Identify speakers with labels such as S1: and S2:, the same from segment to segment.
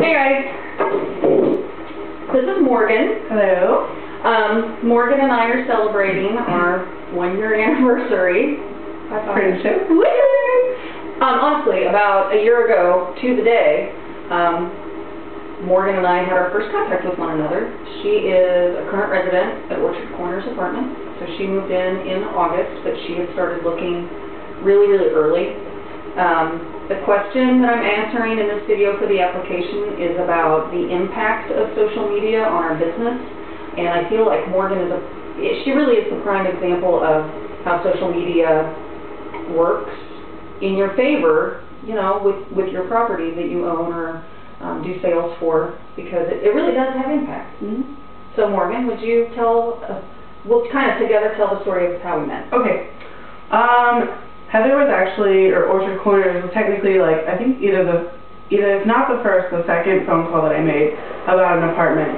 S1: Hey guys, this is Morgan.
S2: Hello.
S1: Morgan and I are celebrating our 1-year anniversary.
S2: Friendship.
S1: Honestly, about a year ago to the day, Morgan and I had our first contact with one another. She is a current resident at Orchard Corners apartment, so she moved in August, but she had started looking really early. The question that I'm answering in this video for the application is about the impact of social media on our business, and I feel like Morgan is she really is the prime example of how social media works in your favor, you know, with your property that you own or do sales for, because it really does have impact.
S2: Mm-hmm.
S1: So Morgan, would you tell, we'll kind of together tell the story of how we met.
S2: Okay. Heather was actually, or Orchard Corners was technically, like, I think either if not the first, the second phone call that I made about an apartment.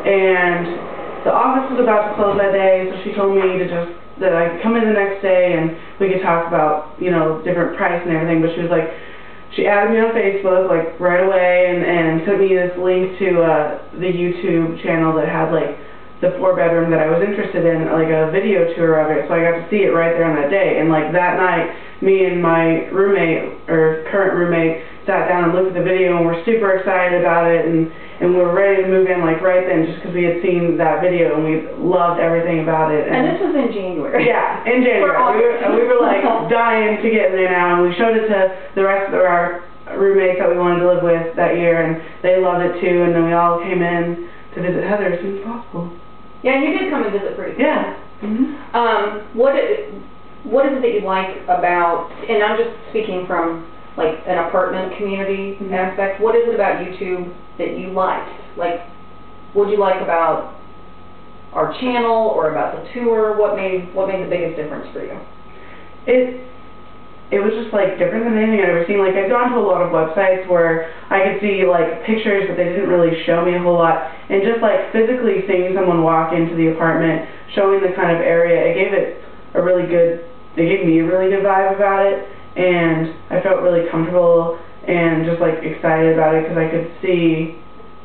S2: And the office was about to close that day, so she told me to that I could come in the next day and we could talk about, you know, different price and everything. But she was like, she added me on Facebook, like, right away and sent me this link to the YouTube channel that had, like, the 4-bedroom that I was interested in, like a video tour of it, so I got to see it right there on that day. And like that night, me and my roommate, or current roommate, sat down and looked at the video and we're super excited about it, and we were ready to move in like right then, just because we had seen that video and we loved everything about it.
S1: And this was in January.
S2: Yeah, in January. We were like dying to get in there now, and we showed it to the rest of our roommates that we wanted to live with that year, and they loved it too, and then we all came in to visit Heather as soon as possible.
S1: Yeah, you did come and visit pretty quickly.
S2: Yeah. Mm-hmm.
S1: What is it that you like about, and I'm just speaking from like an apartment community aspect, what is it about YouTube that you liked? Like, what did you like about our channel or about the tour? What made the biggest difference for you?
S2: It was just like different than anything I'd ever seen. Like, I'd gone to a lot of websites where I could see like pictures, but they didn't really show me a whole lot. And just like physically seeing someone walk into the apartment, showing the kind of area, it gave me a really good vibe about it. And I felt really comfortable and just like excited about it because I could see,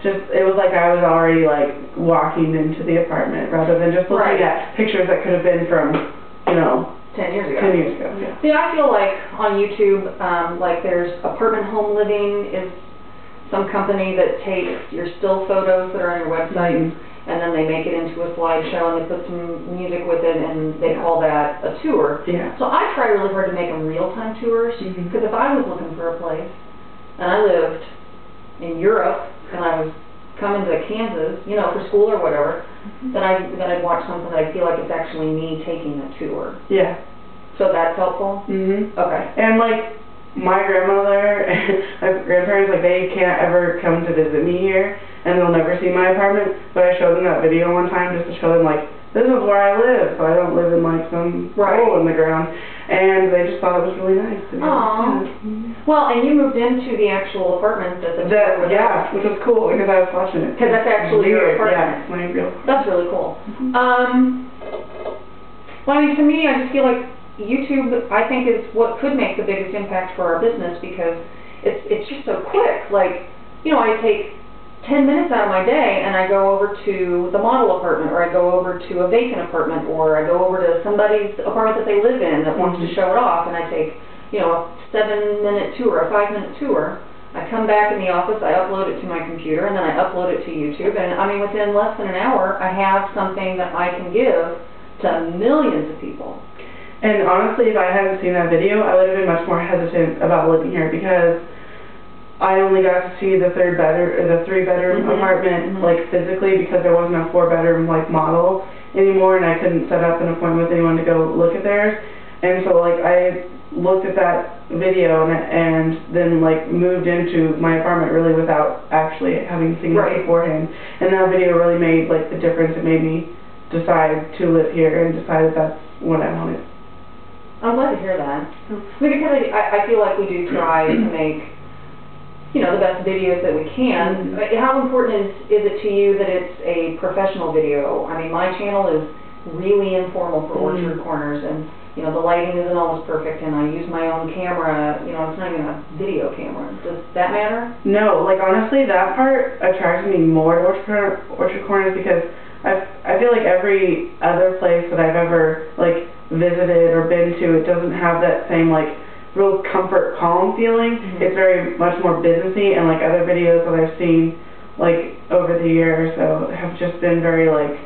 S2: it was like I was already like walking into the apartment rather than just looking at pictures that could have been from, you know,
S1: 10 years ago.
S2: 10 years ago, yeah.
S1: See, I feel like on YouTube, like there's Apartment Home Living is some company that takes your still photos that are on your website, and then they make it into a slideshow and they put some music with it, and they call that a tour.
S2: Yeah.
S1: So I try really hard to make them real-time tours, because if I was looking for a place, and I lived in Europe, and I was coming to Kansas, you know, for school or whatever, then I'd watch something that I feel like it's actually me taking a tour.
S2: Yeah.
S1: So that's helpful? Okay.
S2: And like, my grandmother and my grandparents, like, they can't ever come to visit me here, and they'll never see my apartment, but I showed them that video one time just to show them, like, this is where I live, so I don't live in, like, some hole in the ground. And they just thought it was really nice.
S1: Aww. Well, and you moved into the actual apartment
S2: yeah, which was cool because I was watching it.
S1: Because that's actually your apartment.
S2: Yeah, it's my real apartment.
S1: That's really cool. Well, I mean, to me, I just feel like YouTube, I think, is what could make the biggest impact for our business, because it's just so quick. Like, you know, I take 10 minutes out of my day and I go over to the model apartment, or I go over to a vacant apartment, or I go over to somebody's apartment that they live in that wants to show it off, and I take, you know, a 7-minute tour, a 5-minute tour. I come back in the office, I upload it to my computer, and then I upload it to YouTube, and I mean, within less than an hour, I have something that I can give to millions of people.
S2: And honestly, if I hadn't seen that video, I would have been much more hesitant about living here, because I only got to see the 3-bedroom apartment, like, physically, because there wasn't a 4-bedroom, like, model anymore, and I couldn't set up an appointment with anyone to go look at theirs. And so, like, I looked at that video and then, like, moved into my apartment really without actually having seen it beforehand. And that video really made, like, the difference. It made me decide to live here and decide that that's what I wanted.
S1: I'm glad to hear that. I mean, because I feel like we do try to make, you know, the best videos that we can. How important is it to you that it's a professional video? I mean, my channel is really informal for Orchard Corners, and you know, the lighting isn't always perfect, and I use my own camera. You know, it's not even a video camera. Does that matter?
S2: No, like honestly, that part attracts me more to Orchard Corners because I feel like every other place that I've ever like visited or been to, it doesn't have that same like real comfort, calm feeling.
S1: Mm-hmm.
S2: It's very much more businessy, and like other videos that I've seen like over the years so have just been very like,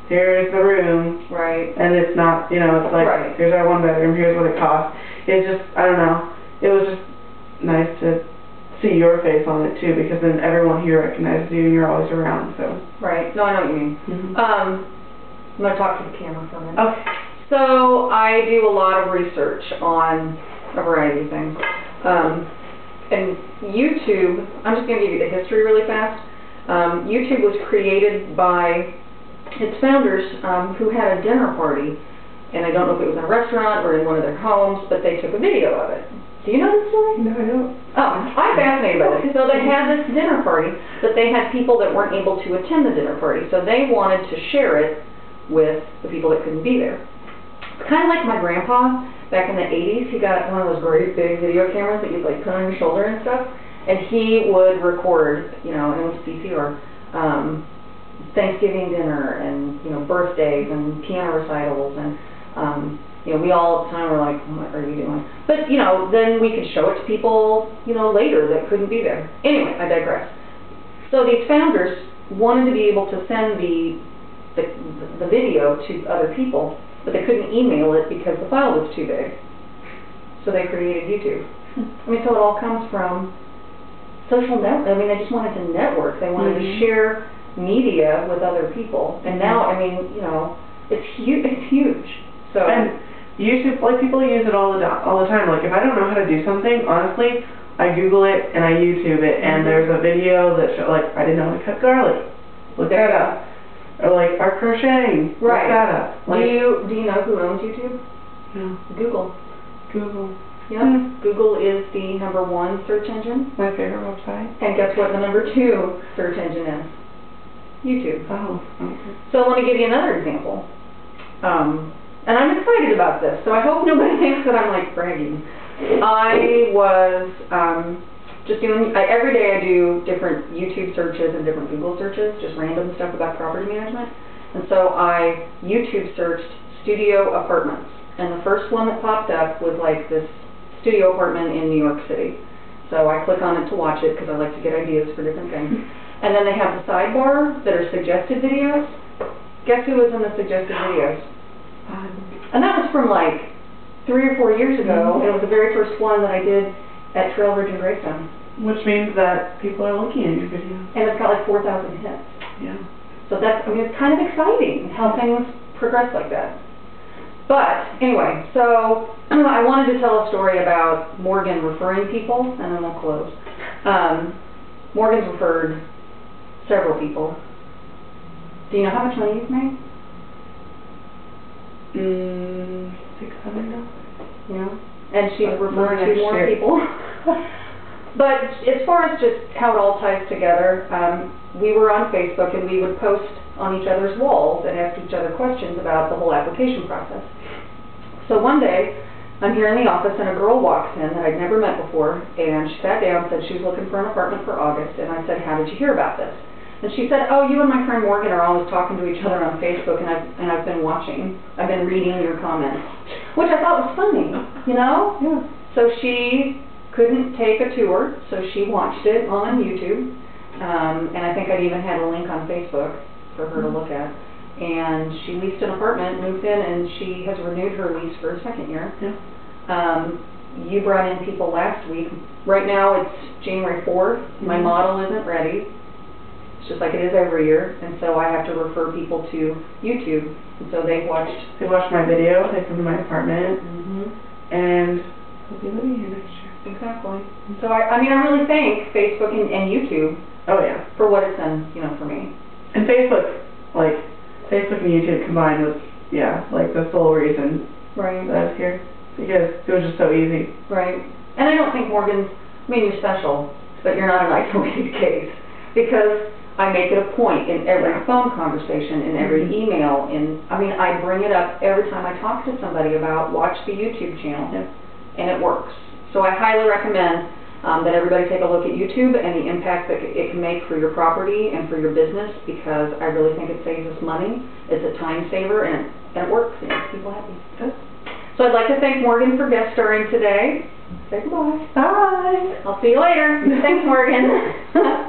S2: here's the room,
S1: right?
S2: And it's not, you know, it's like,
S1: right.
S2: Here's our one bedroom, here's what it costs. It's just, I don't know, it was just nice to see your face on it too, because then everyone here recognizes you and you're always around, so.
S1: Right, no, I know what you mean.
S2: Mm-hmm.
S1: I'm going to talk to the camera for a minute.
S2: Okay.
S1: So I do a lot of research on a variety of things. And YouTube, I'm just going to give you the history really fast. YouTube was created by its founders who had a dinner party, and I don't know if it was in a restaurant or in one of their homes, but they took a video of it. Do you know this story?
S2: No, I don't.
S1: Oh, I'm fascinated by this. So they had this dinner party, but they had people that weren't able to attend the dinner party, so they wanted to share it with the people that couldn't be there. It's kind of like my grandpa back in the 80s. He got one of those great big video cameras that you'd like put on your shoulder and stuff, and he would record, you know, and it was VCR, Thanksgiving dinner and, you know, birthdays and piano recitals, and you know, we all at the time were like, what are you doing? But, you know, then we could show it to people, you know, later that couldn't be there. Anyway, I digress. So these founders wanted to be able to send the video to other people, but they couldn't email it because the file was too big. So they created YouTube. I mean, so it all comes from social network. I mean, they just wanted to network. They wanted to share media with other people. And now, I mean, you know, it's huge. It's huge. So.
S2: And YouTube, like people use it all the time. Like if I don't know how to do something, honestly, I Google it and I YouTube it, and there's a video that shows, like, I didn't know how to cut garlic. Look that up. Or like our crocheting.
S1: Right.
S2: Look that up. Like,
S1: do you know who owns YouTube?
S2: No.
S1: Google.
S2: Google.
S1: Yep. Google is the #1 search engine.
S2: My favorite website.
S1: And guess what the #2 search engine is? YouTube.
S2: Oh. Okay.
S1: So let me give you another example. And I'm excited about this, so I hope nobody thinks that I'm like bragging. I was just doing, every day I do different YouTube searches and different Google searches, just random stuff about property management. And so I YouTube searched studio apartments. And the first one that popped up was like this studio apartment in New York City. So I click on it to watch it because I like to get ideas for different things. And then they have the sidebar that are suggested videos. Guess who was in the suggested videos? And that was from like 3 or 4 years ago. It was the very first one that I did at Trailridge in Greystone.
S2: Which means that people are looking at your videos.
S1: And it's got like 4,000 hits.
S2: Yeah.
S1: So that's, I mean, it's kind of exciting how things progress like that. But anyway, so I wanted to tell a story about Morgan referring people, and then we'll close. Morgan's referred several people. Do you know how much money he's made?
S2: $600.
S1: Yeah. And she's referring 2 more people. But as far as just how it all ties together, we were on Facebook and we would post on each other's walls and ask each other questions about the whole application process. So one day, I'm here in the office and a girl walks in that I'd never met before, and she sat down and said she was looking for an apartment for August, and I said, how did you hear about this? And she said, oh, you and my friend Morgan are always talking to each other on Facebook, and I've been watching. I've been reading your comments, which I thought was funny, you know?
S2: Yeah.
S1: So she couldn't take a tour, so she watched it on YouTube, and I think I even had a link on Facebook for her to look at. And she leased an apartment, moved in, and she has renewed her lease for a 2nd year.
S2: Yeah.
S1: You brought in people last week. Right now it's January 4th. My model isn't ready. It's just like it is every year, and so I have to refer people to YouTube. And so they watched
S2: my video, they come to my apartment, and they'll be living here next year.
S1: Exactly. So I mean, I really thank Facebook and YouTube.
S2: Oh yeah.
S1: For what it's done, you know, for me.
S2: And Facebook and YouTube combined was, yeah, like the sole reason
S1: that
S2: I was here, because it was just so easy.
S1: Right. And I don't think Morgan's, I mean, you're special, but you're not an isolated case, because I make it a point in every phone conversation, in every email, I mean, I bring it up every time I talk to somebody about watch the YouTube channel, and it works. So I highly recommend that everybody take a look at YouTube and the impact that it can make for your property and for your business, because I really think it saves us money. It's a time saver, and it works. It makes people happy.
S2: Good.
S1: So I'd like to thank Morgan for guest starring today. Say goodbye.
S2: Bye.
S1: I'll see you later. Thanks, Morgan.